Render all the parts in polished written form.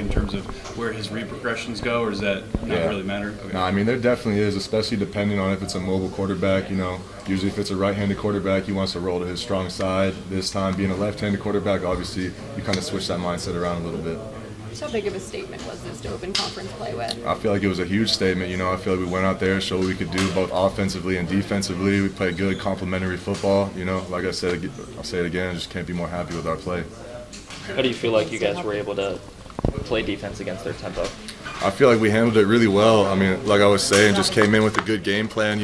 in terms of where his read progressions go, or does that not really matter? Okay. No, I mean, there definitely is, especially depending on if it's a mobile quarterback. Usually if it's a right-handed quarterback, he wants to roll to his strong side. This time, being a left-handed quarterback, obviously, you kind of switch that mindset around a little bit. How big of a statement was this to open conference play with? I feel like it was a huge statement. I feel like we went out there, showed what we could do both offensively and defensively. We played good, complementary football. Like I said, I'll say it again, I just can't be more happy with our play. How do you feel like you guys were able to play defense against their tempo? I feel like we handled it really well. I mean, like I was saying, just came in with a good game plan,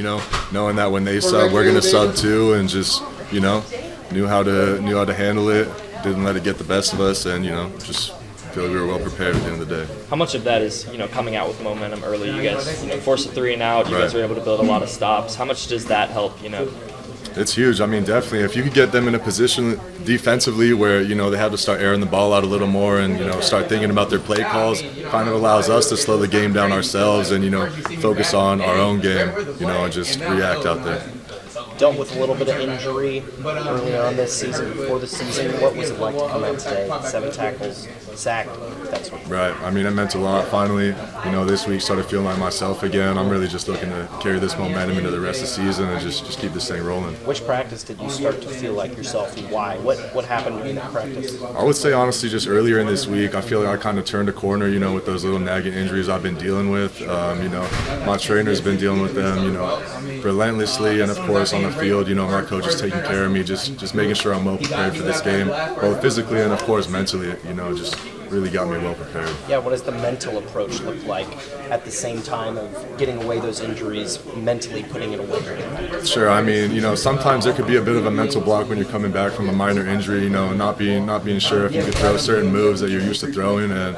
knowing that when they sub, we're going to sub too, and just, knew how to handle it, didn't let it get the best of us, and, just feel like we were well prepared at the end of the day. How much of that is, coming out with momentum early? You guys, forced a 3 and out. You guys were able to build a lot of stops. How much does that help, It's huge. I mean, definitely. If you could get them in a position defensively where, they have to start airing the ball out a little more and, start thinking about their play calls, kind of allows us to slow the game down ourselves and, focus on our own game, and just react out there. Dealt with a little bit of injury early on this season, before the season. What was it like to come out today? 7 tackles, sack, that sort of thing. Right. I mean, it meant a lot. Finally, this week started feeling like myself again. I'm really just looking to carry this momentum into the rest of the season and just keep this thing rolling. Which practice did you start to feel like yourself, and why? What happened in that practice? I would say, honestly, just earlier in this week, I feel like I kind of turned a corner, with those little nagging injuries I've been dealing with. My trainer's been dealing with them, relentlessly, and of course on the field, my coach is taking care of me, just making sure I'm well prepared for this game, both physically and of course mentally, just really got me well prepared. Yeah, what does the mental approach look like at the same time of getting away those injuries, mentally putting it away? Sure, I mean, sometimes there could be a bit of a mental block when you're coming back from a minor injury, not being sure if you could throw certain moves that you're used to throwing, and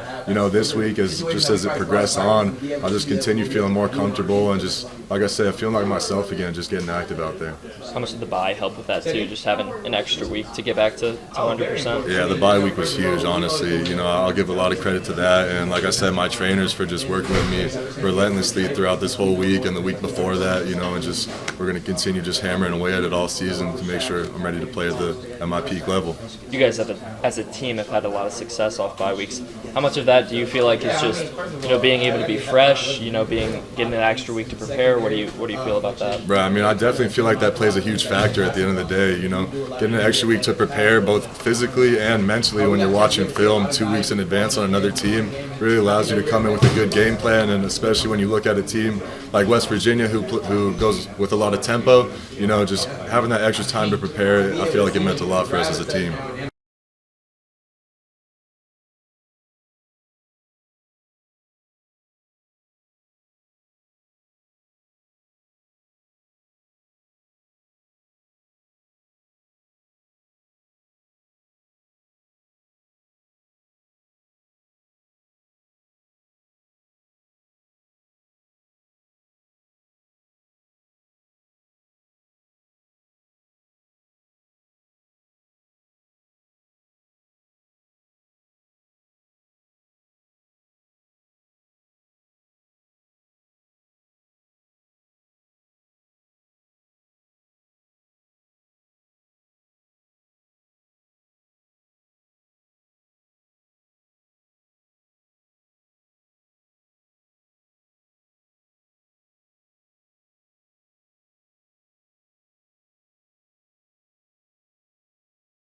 this week, as it progressed on, I'll just continue feeling more comfortable and just, like I said, feeling like myself again, just getting active out there. How much did the bye help with that too, just having an extra week to get back to 100%? Yeah, the bye week was huge, honestly. I'll give a lot of credit to that, and like I said, my trainers for just working with me relentlessly throughout this whole week and the week before that, and just we're going to continue just hammering away at it all season to make sure I'm ready to play at my peak level. You guys as a team have had a lot of success off bye weeks. How much of that do you feel like is just being able to be fresh, getting an extra week to prepare? What do you feel about that? Right, I mean, I definitely feel like that plays a huge factor at the end of the day. Getting an extra week to prepare both physically and mentally when you're watching film 2 weeks in advance on another team really allows you to come in with a good game plan, and especially when you look at a team like West Virginia who goes with a lot of tempo, just having that extra time to prepare, I feel like it meant a lot for us as a team.